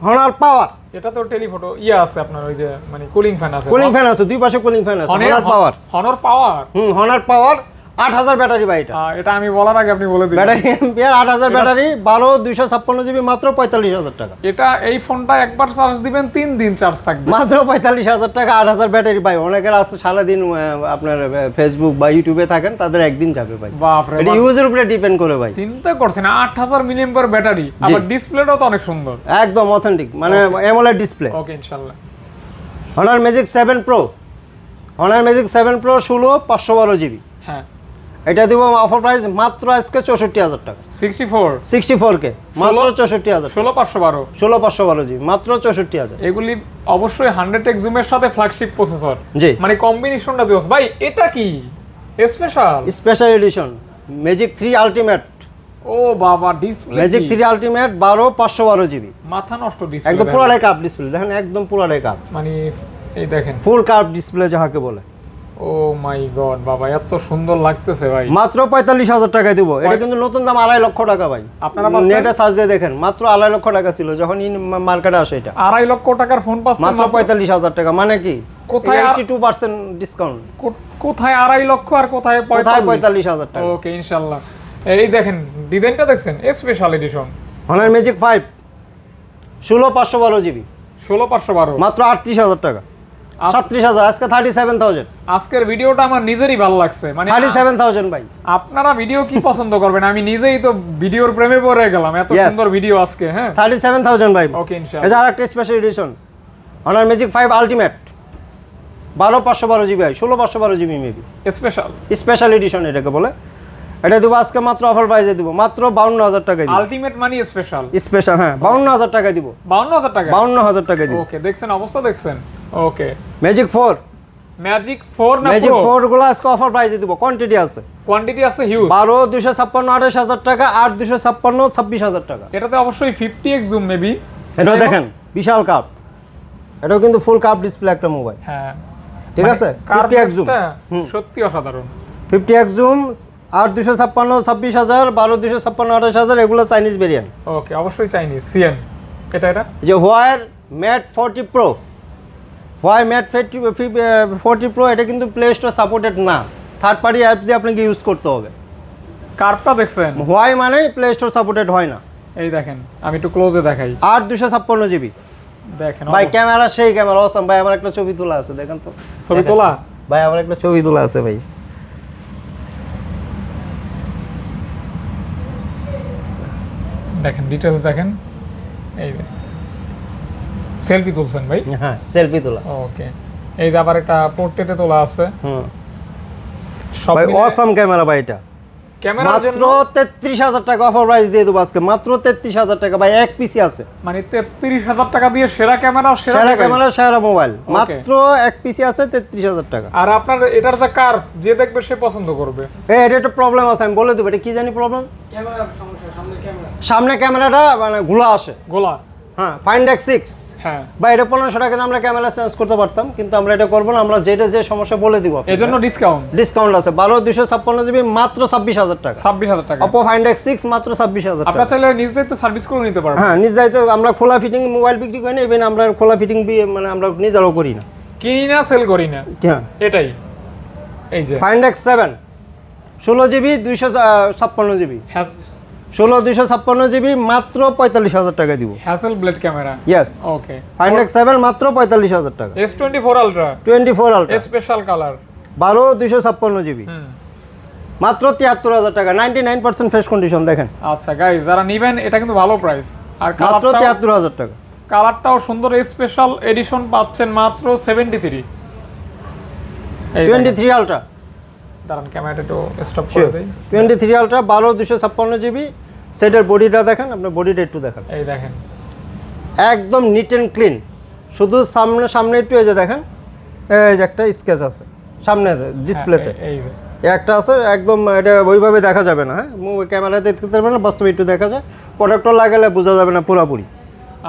হনার পাওয়ার। এটা তো টেলিফটো আছে আপনার, ওই যে মানে কুলিং ফ্যান আছে, কুলিং ফ্যান আছে, দুই পাশে কুলিং ফ্যান আছে। হনার পাওয়ার, হনর পাওয়ার। হনার পাওয়ার 8000 ব্যাটারি ভাই এটা। এটা আমি বলার আগে আপনি বলে দিন। ব্যাটারি এম্পিয়ার 8000 ব্যাটারি 12 256 জিবি মাত্র 45000 টাকা। এটা এই ফোনটা একবার চার্জ দিবেন 3 দিন চার্জ থাকবে মাত্র 45000 টাকা 8000 ব্যাটারি ভাই। অনেকের আছে সারাদিন আপনার ফেসবুক বা ইউটিউবে থাকেন, তাদের একদিন যাবে ভাই। বাপ রে এটা ইউজের উপরে ডিপেন্ড করে ভাই। চিন্তা করছেন 8000 মিলিঅ্যাম্পিয়ার ব্যাটারি, আবার ডিসপ্লেটাও তো অনেক সুন্দর, একদম অথেন্টিক, মানে অ্যামোলেড ডিসপ্লে। ওকে ইনশাআল্লাহ। Honor Magic 7 Pro, Honor Magic 7 Pro 16 512 GB. হ্যাঁ, এটা দিব অফার প্রাইস মাত্র আজকে 64000 টাকা। 64K মাত্র 64000। 16512 16512 জিবি মাত্র 64000। এগুলি অবশ্যই 100x জুমের সাথে ফ্ল্যাগশিপ প্রসেসর, জি মানে কম্বিনেশনটা জোস ভাই। এটা কি স্পেশাল এডিশন ম্যাজিক 3 আলটিমেট। ও বাবা, ডিসপ্লে ম্যাজিক 3 আলটিমেট 12 512 জিবি, মাথা নষ্ট ডিসপ্লে, একদম পুরাটাই কার্ভ ডিসপ্লে। দেখেন একদম পুরাটাই কার্ভ, মানে এই দেখেন ফুল কার্ভ ডিসপ্লে যাকে বলে। ও মাই গড বাবা, এত সুন্দর লাগতেছে ভাই। মাত্র 45000 টাকায় দিব। এটা কিন্তু নতুন দাম 2.5 লক্ষ টাকা ভাই। আপনারা নেটে সার্চ দিয়ে দেখেন, মাত্র 2.5 লক্ষ টাকা ছিল যখন মার্কেটে আসে। এটা 2.5 লক্ষ টাকার ফোন পাচ্ছেন মাত্র 45000 টাকা। মানে কি কোথায় 82% ডিসকাউন্ট, কোথায় 2.5 লক্ষ আর কোথায় 45000 টাকা। ওকে ইনশাআল্লাহ। এই দেখেন ডিজাইনটা দেখছেন, special edition Honor Magic 5 16 512 GB 16512 মাত্র 38000 টাকা। 37000 আজকে 37000। আজকের ভিডিওটা আমার নিজেরই ভালো লাগছে, মানে 37000 ভাই। আপনারা ভিডিও কি পছন্দ করবেন, আমি নিজেই তো ভিডিওর প্রেমে পড়ে গেলাম। এত সুন্দর ভিডিও আজকে। হ্যাঁ 37000 ভাই। ওকে ইনশাআল্লাহ। এটা আরেকটা special edition Honor Magic 5 ultimate 12 512 GB, 16 512 GB maybe special edition এটাকে বলে। এটা দেবো আজকে মাত্র অফার প্রাইসে দিব মাত্র 52000 টাকায়। আলটিমেট মানে স্পেশাল হ্যাঁ 52000 টাকায় দিব। 52000 টাকা 52000 টাকায় দিব। ওকে দেখছেন অবস্থা দেখছেন। ওকে ম্যাজিক 4 না ম্যাজিক 4 গুলো আজকে অফার প্রাইসে দিব। কোয়ান্টিটি আছে হিউজ। 12 256 28000 টাকা, 8 256 26000 টাকা। এটাতে অবশ্যই 50x জুম মেবি। এটা দেখেন বিশাল কাপ, এটাও কিন্তু ফুল কাপ ডিসপ্লে একটা মোবাইল। হ্যাঁ ঠিক আছে 50x জুম সত্যি অসাধারণ। 50x জুম 8 256 26000, 12 256 28000 এগুলো চাইনিজ ভেরিয়েন্ট। ওকে অবশ্যই চাইনিজ সিএন। এটা যে Huawei Mate 40 pro, Huawei Mate 40 pro এটা কিন্তু প্লে স্টোর সাপোর্টেড না, থার্ড পার্টি অ্যাপ দিয়ে আপনাকে ইউজ করতে হবে। কার্ভটা দেখছেন, হোয়াই মানে প্লে স্টোর সাপোর্টেড হয় না। এই দেখেন আমি একটু ক্লোজে দেখাই। 8 256 জিবি দেখেন ভাই, ক্যামেরা সেই ক্যামেরা অসাম ভাই। আমার একটা ছবি তোলা আছে, দেখেন তো ছবি তোলা ভাই, আমার একটা ছবি তোলা আছে ভাই। দেখেন ডিটেইলস দেখেন। এই যে সেলফি তুলছেন ভাই। হ্যাঁ সেলফি তোলা। ওকে এই যে আবার একটা পোর্ট্রেটে তোলা আছে। সব ভাই অসাম ক্যামেরা ভাই। এটা ক্যামেরার জন্য মাত্র 33000 টাকা অফার প্রাইস দিয়ে দেব আজকে মাত্র 33000 টাকা ভাই। এক পিসি আছে, মানে 33000 টাকা দিয়ে সেরা ক্যামেরা সেরা ক্যামেরা সেরা মোবাইল মাত্র এক পিসি আছে 33000 টাকা। আর আপনার এটার যে কার্ভ যে দেখবে সে পছন্দ করবে। এটা একটা প্রবলেম আছে, আমি বলে দেব। এটা কি জানি প্রবলেম? ক্যামেরার সমস্যা, সামনে ক্যামেরাটা মানে ঘোলা আসে। হ্যাঁ ফাইন্ড X6 হ্যাঁ ভাই, এটা 1500 টাকা আমরা ক্যামেরা চেঞ্জ করতে পারতাম, কিন্তু আমরা এটা করব না। আমরা যেটা যে সমস্যা বলে দিব, এজন্য ডিসকাউন্ট আছে 12 256 জিবি মাত্র 26000 টাকা। 26000 টাকা। Oppo Find X6 মাত্র 26000 টাকা। আপনারা চাইলে নিজ দায়িত্বে সার্ভিস করে নিতে পারবেন। হ্যাঁ নিজ দায়িত্বে আমরা খোলা ফিটিং মোবাইল বিক্রি করি না, ইভেন আমরা খোলা ফিটিং মানে আমরা নিজেরাও করি না, কিনি না সেল করি না। হ্যাঁ এটাই। এই যে Find X7 16 GB 256 GB 16 256 GB মাত্র 45000 টাকা দিব। Hassle blade camera. Yes okay Find X7 মাত্র 45000 টাকা। S24 ultra 24 ultra special colour 12 256 GB মাত্র 73000 টাকা। 99% ফ্রেশ কন্ডিশন দেখেন। আচ্ছা গাইস যারা নেবেন এটা কিন্তু ভালো প্রাইস। আর মাত্র 73000 টাকা। কালারটাও সুন্দর, স্পেশাল এডিশন পাচ্ছেন মাত্র 73। 23 আলট্রা দাঁড়ান ক্যামেরাটা একটু স্টপ করে দেই। 23 আলট্রা 12 256 জিবি। সেটের বডিটা দেখেন, আপনার বডিটা একটু দেখেন। এই দেখেন একদম নিট এন্ড ক্লিন, শুধু সামনে একটু এই যে দেখেন, এই যে একটা স্কেচ আছে সামনে ডিসপ্লেতে, এই যে একটা আছে একদম। এটা ওইভাবে দেখা যাবে না, হ্যাঁ ক্যামেরাতে দেখতে পারবেন না, বাস্তবে একটু দেখা যায়। প্রোডাক্টর লাগালে বোঝা যাবে না পুরোপুরি।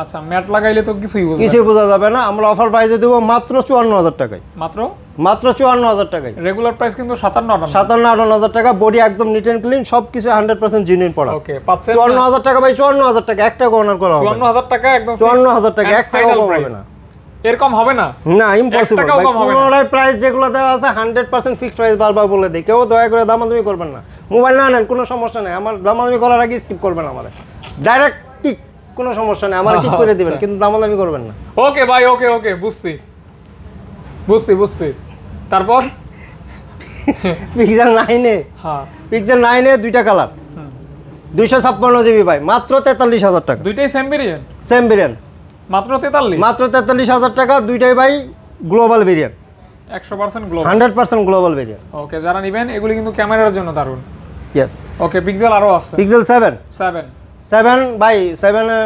আচ্ছা ম্যাট লাগাইলে তো কিছুই বোঝা যাবে না। আমরা অফার প্রাইসে দেবো মাত্র 54000 টাকায়। মাত্র 54000 টাকায়। রেগুলার প্রাইস কিন্তু 57-58 টাকা। বডি একদম নিট এন্ড ক্লিন, সবকিছু 100% জেনুইন প্রোডাক্ট। ওকে পাচ্ছেন 54000 টাকা ভাই। 54000 টাকা, একটা কর্নার করা হবে। 54000 টাকা একদম 54000 টাকা, একটা কম হবে না। এরকম হবে না? না, ইম্পসিবল। টাকাও কম হবে না। পুনরায় প্রাইস যেগুলো দেওয়া আছে 100% ফিক্সড প্রাইস বারবার বলে দেই, কেউ দয়া করে দামাদামি করবেন না। মোবাইল না নেন কোনো সমস্যা নেই, আমার দামাদামি করার আগে স্কিপ করবেন, আমাদের ডাইরেক্ট টিক, কোনো সমস্যা নেই, আমার টিক করে দিবেন, কিন্তু দামাদামি করবেন না। ওকে ভাই, ওকে ওকে, বুঝছি বুঝছি। তারপর পিক্সেল 9 হ্যাঁ, পিক্সেল 9 দুইটা কালার, 256 জিবি ভাই, মাত্র 43,000 টাকা। দুইটাই সেম ভেরিয়েন্ট? সেম ভেরিয়েন্ট, মাত্র 43? মাত্র 43,000 টাকা, দুইটাই ভাই global variant, 100% global, 100% global variant. Okay, যারা নেবেন এগুলি কিন্তু ক্যামেরার জন্য দারুন। ইয়েস। ওকে, পিক্সেল আরো আছে? পিক্সেল 7 7 ভাই, 7 এর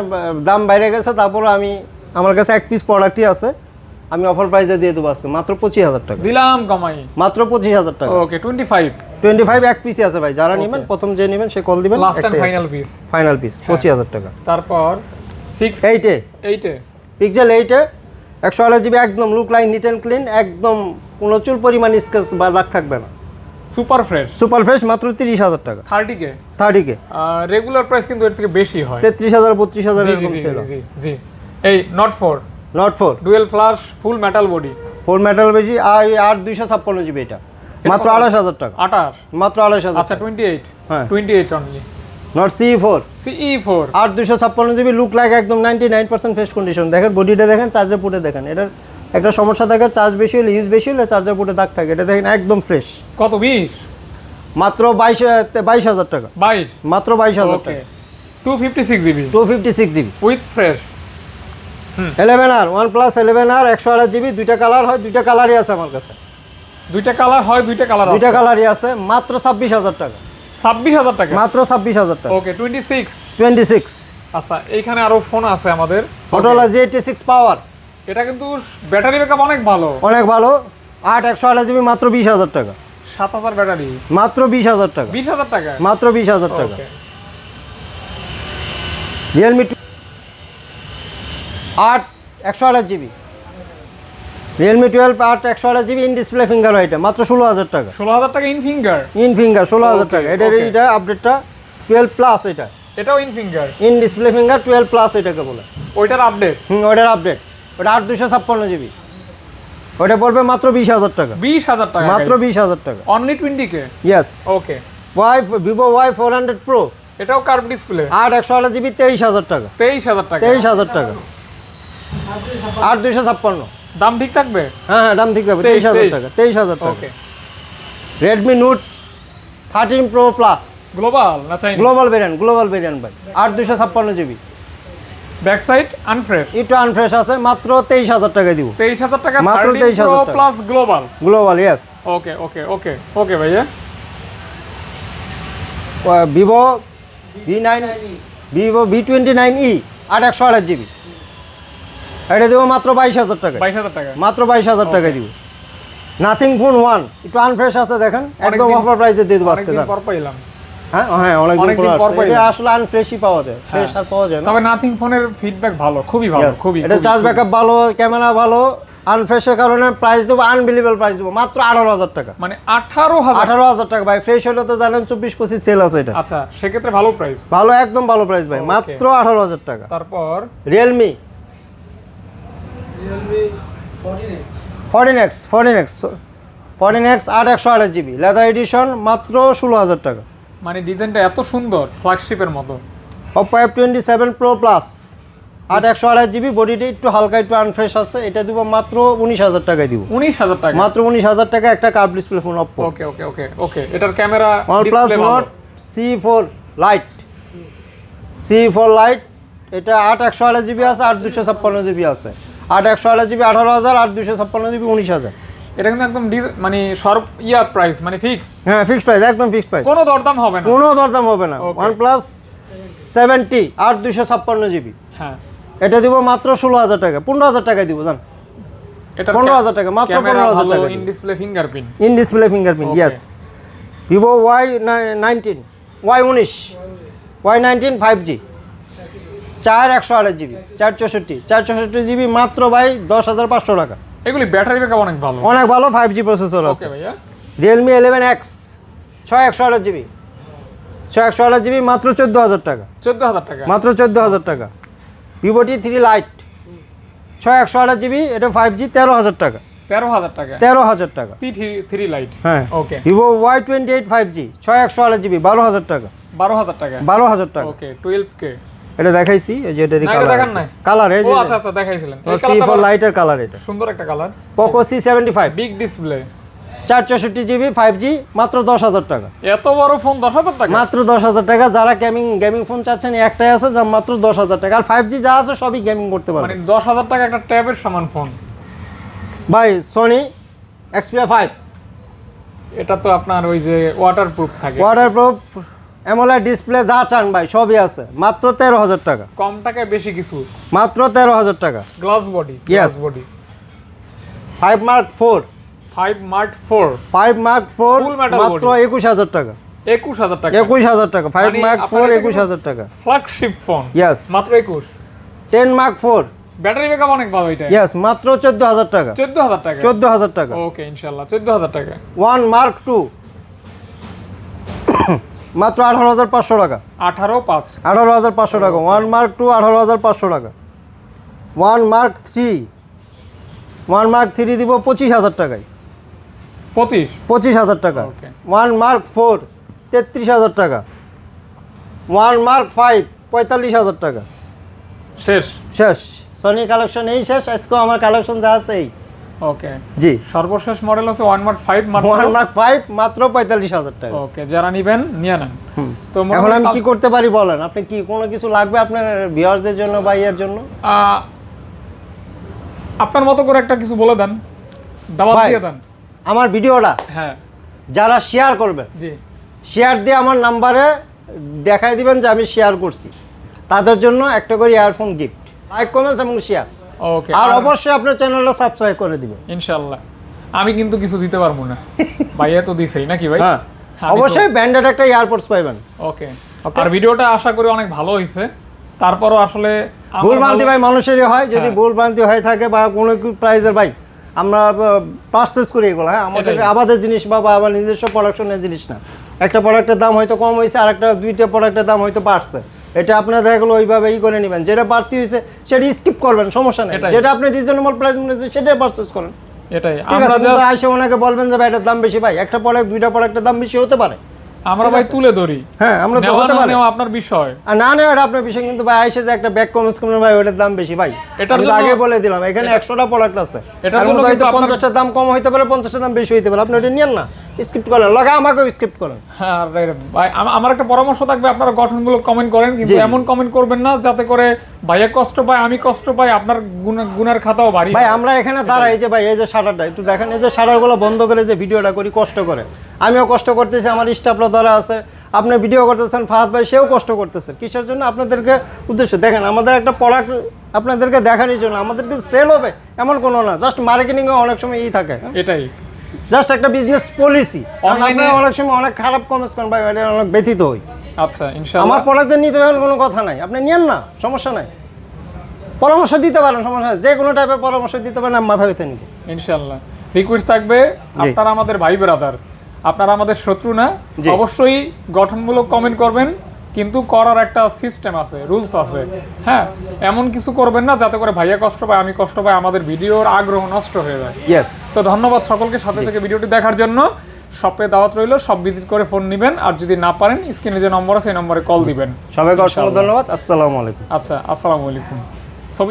দাম বাইরে গেছে, তারপর আমার কাছে এক পিস প্রোডাক্টই আছে, আমি অফার প্রাইসে দিয়ে দেবো আজকে মাত্র 25,000 টাকা দিলাম কমাই, মাত্র 25,000 টাকা। ওকে, 25 এক পিসই আছে ভাই, যারা নেবেন প্রথম যে নেবেন সে কল দিবেন, লাস্ট এন্ড ফাইনাল পিস 25,000 টাকা। তারপর 8 পিক্সেল 8 128 জিবি, একদম look like neat and clean, একদম কোনো চুল পরিমাণ স্কেচ বা দাগ থাকবে না, সুপার ফ্রেশ, মাত্র 30,000 টাকা। 30K রেগুলার প্রাইস কিন্তু এর থেকে বেশি হয়, 33,000 32,000 এরকম ছিল। জি। এই নোট 4 ডুয়েল ফ্ল্যাশ ফুল মেটাল বডি, ফুল মেটাল বেজি, আর 256 জিবি, এটা মাত্র 28,000 টাকা, 28 মাত্র 28,000। আচ্ছা 28, হ্যাঁ 28 অনলি। নট CE4 আর 256 জিবি, লুক লাইক একদম 99% ফ্রেশ কন্ডিশন। দেখেন বডিটা দেখেন, চার্জার পুটে দেখেন, এটার একটা সমস্যা থাকে, চার্জ বেশি হলে ইউজ বেশি হলে চার্জার পুটে দাগ থাকে, এটা দেখেন একদম ফ্রেশ। কত? 20? মাত্র 22,000 টাকা, 22, মাত্র 22,000 ওকে। টাকা। 256 GB with fresh. 11R OnePlus 11R 128 GB, দুইটা কালার হয়, দুইটা কালারই আছে আমার কাছে, দুইটা কালার হয়, দুইটা কালারই আছে, মাত্র 26,000 টাকা, 26,000 টাকা, মাত্র 26,000 টাকা। ওকে, 26। আচ্ছা, এইখানে আরো ফোন আছে আমাদের, Motorola Z86 পাওয়ার, এটা কিন্তু ব্যাটারি ব্যাকআপ অনেক ভালো, 8 128 জিবি, মাত্র 20,000 টাকা, 7000 ব্যাটারি, মাত্র 20,000 টাকা, 20,000 টাকা, মাত্র 20,000 টাকা। ওকে। Realme 8 128 GB, Realme 12 8 128 GB, in display finger white, মাত্র 16,000 টাকা, 16,000 টাকা ইন ফিঙ্গার, 16,000 Okay, টাকা। okay. এটা আপডেটটা 12 প্লাস, এটাও in finger, in display finger 12 plus এটাকে বলে। ওইটার আপডেট, ওটার আপডেট, ওটা 8 256 জিবি, ওটা পড়বে মাত্র 20,000 টাকা, 20,000 টাকা, মাত্র 20,000 টাকা। Only 20K। ইয়েস। ওকে, Vivo Y400 Pro এটাও কার্ভ ডিসপ্লে, 8 128 জিবি, 23,000 টাকা, 23,000 টাকা, 23,000 টাকা, 8 256। দাম ঠিক থাকবে? হ্যাঁ দাম ঠিক আছে, 23,000 টাকা, 23,000 টাকা। ওকে, Redmi Note 13 Pro Plus global না চাইনিজ? গ্লোবাল ভেরিয়েন্ট ভাই, 8 256 জিবি, ব্যাক সাইড আনফ্রেশ, একটু আনফ্রেশ আছে, মাত্র 23,000 টাকা দিব, 23,000 টাকা, মাত্র 13 Pro 23,000 টাকা। Plus global. ইয়েস। ওকে ভাইয়া। Vivo V29e 8 128 জিবি, এটা দেবো মাত্র 22,000 টাকা, 22,000 টাকা, মাত্র 22,000 টাকা দিব। নাথিং ফোন 1 একটু আনফ্রেশ আছে, দেখেন একদম অফার প্রাইসে দিয়ে দেবো আজকে। অনেকদিন পর পাইলাম। হ্যাঁ অনেকদিন পর পাইলাম। এটা আসলে আনফ্রেশই পাওয়া যায়, ফ্রেশ আর পাওয়া যায় না। তবে নাথিং ফোনের ফিডব্যাক ভালো, খুবই ভালো, Yes, খুবই। এটা চার্জ ব্যাকআপ ভালো, ক্যামেরা ভালো, আনফ্রেশের কারণে প্রাইস দেবো আনবিলিভেবল প্রাইস দেবো মাত্র 18,000 টাকা, মানে 18,000। 18,000 টাকা ভাই, ফ্রেশ হলে তো জানেন 24-25 সেল আছে এটা। আচ্ছা, সেক্ষেত্রে ভালো প্রাইস, ভালো, একদম ভালো প্রাইস ভাই, Okay. মাত্র 18,000 টাকা। তারপর Realme 14X 8 128 GB, leather addition, মাত্র 16,000 টাকা। মানে ডিজাইনটা এত সুন্দর, ফ্ল্যাগশিপের মতো। Oppo F27 Pro Plus 8 128 GB, বডিটা একটু হালকা একটু আনফ্রেশ আছে, এটা দিব মাত্র 19,000 টাকায় দিব, 19,000 টাকা, মাত্র 19,000 টাকা, একটা কার্ভ ডিসপ্লে ফোন Oppo। ওকে, এটার camera OnePlus Nord C4 Lite, এটা 8 128 জিবি আছে, 8 256 জিবি আছে, 8 128 জিবি 18,000, 8 256 জিবি 19,000। এটা কিন্তু একদম মানে প্রাইস, মানে ফিক্স, হ্যাঁ ফিক্সড প্রাইস, একদম ফিক্সড প্রাইস, কোনো দরদাম হবে না, কোনো দরদাম হবে না। Okay. OnePlus 70 8 256 জিবি, হ্যাঁ এটা দিব মাত্র 16,000 টাকা, 15,000 টাকায় দিব জান, এটা 15,000 টাকা, মাত্র 15,000 টাকা in display fingerprint, in display fingerprint. Okay. Yes. Vivo Y19 5G 4 128 GB, 464 GB, মাত্র ভাই 10,500 টাকা। এগুলি ব্যাটারি ব্যাকআপ অনেক ভালো, অনেক ভালো 5G প্রসেসর আছে। ওকে ভাইয়া। Realme 11X 6 128 জিবি, 6 128 জিবি, মাত্র 14,000 টাকা, 14,000 টাকা, মাত্র 14,000 টাকা। Vivo T3 Lite 6128 জিবি, এটা 5G, 13,000 টাকা। 13,000 টাকা 13,000 টাকা। T3 light. হ্যাঁ ওকে। ভিভো Y28 5G 6128 জিবি, 12,000 টাকা। 12,000 টাকা। 12,000 টাকা। ওকে 12K। এটা দেখাইছি, এই যে এটারই না, এটা কালার। দেখান নাই। কালার এই ও যে আচ্ছা আচ্ছা দেখাইছিলেন। এই C4 কালারটা লাইটের কালার এটা। সুন্দর একটা colour. Poco C75 big display, 464 GB 5G, মাত্র 10,000 টাকা। এত বড় ফোন 10,000 টাকা। মাত্র 10,000 টাকা। যারা গেমিং ফোন চাচ্ছেন একটাই আছে যা মাত্র 10,000 টাকা। আর 5G যা আছে সবই গেমিং করতে মানে পারবেন। 10,000 টাকা একটা ট্যাবের সমান ফোন। ভাই Sony Xperia 5 এটা তো আপনার ওই যে ওয়াটারপ্রুফ থাকে। ওয়াটারপ্রুফ, অ্যামোলেড ডিসপ্লে যা চান ভাই সবই আছে, মাত্র 13,000 টাকা। কম টাকায় বেশি কিছু। মাত্র 13,000 টাকা। Glass body, Yes. Glass body. 5 Mark 4 5 Mark 4 5 Mark 4 Full metal মাত্র body। 21,000 টাকা। 21,000 টাকা। 21,000 টাকা। 5 মানে Mark আপনার 4 এটা 21,000 টাকা। Flagship phone. Yes। মাত্র 21। 10 Mark 4 ব্যাটারি ব্যাকআপ অনেক ভালো এটা। ইয়েস, মাত্র 14,000 টাকা। 14,000 টাকা। 14,000 টাকা। ওকে ইনশাআল্লাহ 14,000 টাকা। 1 Mark 2 মাত্র 18,500 টাকা। 18,500। 18,500 টাকা। 1 Mark 2 18,500 টাকা। 1 Mark 3 1 Mark 3 দিব 25,000 টাকায়। 25,000 টাকা। ওকে। 1 Mark 4 33,000 টাকা। 1 Mark 5 45,000 টাকা। শেষ। শেষ। সনি কালেকশন এই শেষ। আজকে আমার কালেকশন যা আছে এই। ওকে। জি। সর্বশেষ মডেল হচ্ছে 1 Mark 5 1 মাত্র। Mark 5 মাত্র 45,000 টাকা। ওকে যারা নেবেন নিয়ে নেন। তো এখন আমি কি করতে পারি বলেন? আপনি কি কোনো কিছু লাগবে আপনার ভিউয়ারদের জন্য বা ইয়ের জন্য? আপনার মতো করে একটা কিছু বলে দেন, দাওয়াত ভাই, দিয়ে দেন। আমার ভিডিওটা হ্যাঁ যারা শেয়ার করবে, জি। শেয়ার দিয়ে আমার নাম্বারে দেখাই দিবেন যে আমি শেয়ার করছি, তাদের জন্য একটা করে ইয়ারফোন গিফট। লাইক, কমেন্টস এবং শেয়ার। ওকে। আর অবশ্যই আপনার চ্যানেলটা সাবস্ক্রাইব করে দিবেন ইনশাআল্লাহ। আমি কিন্তু কিছু দিতে পারবো না, ভাইয়া তো দিছেই নাকি ভাই? হ্যাঁ, অবশ্যই ব্র্যান্ডেড একটা ইয়ারপডস পাবেন। ওকে। আর ভিডিওটা আশা করি অনেক ভালো হয়েছে। তারপরও আসলে ভুল ভ্রান্তি ভাই মানুষেরই হয়, যদি ভুল ভ্রান্তি হয়ে থাকে বা কোনো প্রাইজের ভাই আমরা পারচেজ করি এগুলো। হ্যাঁ, আমাদের আমাদের জিনিস বা আমার নিজস্ব প্রোডাকশনের জিনিস না। একটা প্রোডাক্টের দাম হয়তো কম হয়েছে, আর একটা দুইটা প্রোডাক্টের দাম হয়তো বাড়ছে, এটা আপনার দেখা গেলো ওইভাবেই করে নেবেন। যেটা বাড়তি হয়েছে সেটা স্কিপ করবেন, সমস্যা নেই। যেটা আপনি রিজনেবল প্রাইস মনে হচ্ছে সেটাই পারচেজ করেন। এটাই আমরা জাস্ট আইসে ওনাকে বলবেন যে ভাই এটার দাম বেশি, ভাই একটা প্রোডাক্ট দুইটা প্রোডাক্টের দাম বেশি হতে পারে, আমরা ভাই তুলে ধরি। হ্যাঁ, আমরা তো হতে পারে আপনার বিষয় আর না না, এটা আপনার বিষয়। কিন্তু ভাই আইসে যে একটা ব্যাক কমেন্টস করবেন ভাই ওটার দাম বেশি, ভাই এটার আমি তো জন্য আগে বলে দিলাম এখানে 100টা প্রোডাক্ট আছে, এটার এর জন্য মধ্যে হয়তো কিন্তু 50টার দাম কম হইতে পারে, 50টার দাম বেশি হইতে পারে। আপনি ওটা নিয়েন না, স্কিপ করেন, লগা আমাকেও স্কিপ করেন। হ্যাঁ ভাই, আমার একটা পরামর্শ থাকবে, আপনারা গঠনমূলক কমেন্ট করেন, কিন্তু এমন কমেন্ট করবেন না যাতে করে ভাইয়া কষ্ট পায়, আমি কষ্ট পাই, আপনার গুনার খাতাও ভারী। ভাই আমরা এখানে দাঁড়াই যে ভাই এই যে শাটারটা একটু দেখেন, এই যে শাটারগুলো বন্ধ করে যে ভিডিওটা করি কষ্ট করে, আমিও কষ্ট করতেছি, আমার স্টাফরা ধরা আছে, আপনি ভিডিও করতেছেন, ফাহাদ ভাই সেও কষ্ট করতেছে। কিসের জন্য? আপনাদেরকে উদ্দেশ্য দেখেন, আমাদের একটা প্রোডাক্ট আপনাদেরকে দেখানোর জন্য, আমাদেরকে সেল হবে এমন কোনো না, জাস্ট মার্কেটিং এ অনেক সময় থাকে, এটাই জাস্ট একটা বিজনেস পলিসি। অনলাইনে অনেক সময় অনেক খারাপ কমেন্টস করেন ভাই, এটা অনেক ব্যথিত হই। আচ্ছা ইনশাআল্লাহ আমার প্রোডাক্টের নিতে হবে কোনো কথা নাই, আপনি নিয়েন না, সমস্যা নাই, পরামর্শ দিতে পারেন, সমস্যা নাই, যে কোনো টাইপের পরামর্শ দিতে পারেন, আমি মাথা ব্যথা নিব ইনশাআল্লাহ। রিকোয়েস্ট থাকবে, আপনারা আমাদের ভাই ব্রাদার, আপনারা আমাদের শত্রু না। অবশ্যই গঠনমূলক কমেন্ট করবেন, কিন্তু করার একটা সিস্টেম আছে, রুলস আছে। হ্যাঁ, এমন কিছু করবেন না যাতে করে ভাইয়া কষ্ট পায়, আমি কষ্ট পাই, আমাদের ভিডিওর আগ্রহ নষ্ট হয়ে যায়। ইয়েস। তো ধন্যবাদ সকলকে সাথে থেকে ভিডিওটি দেখার জন্য। শপে দাওয়াত রইল, সব ভিজিট করে ফোন নেবেন, আর যদি না পারেন স্ক্রিনে যে নম্বর আছে সেই নম্বরে কল দিবেন। সবাইকে অসংখ্য ধন্যবাদ। আসসালামু আলাইকুম। আচ্ছা, আসসালামু আলাইকুম।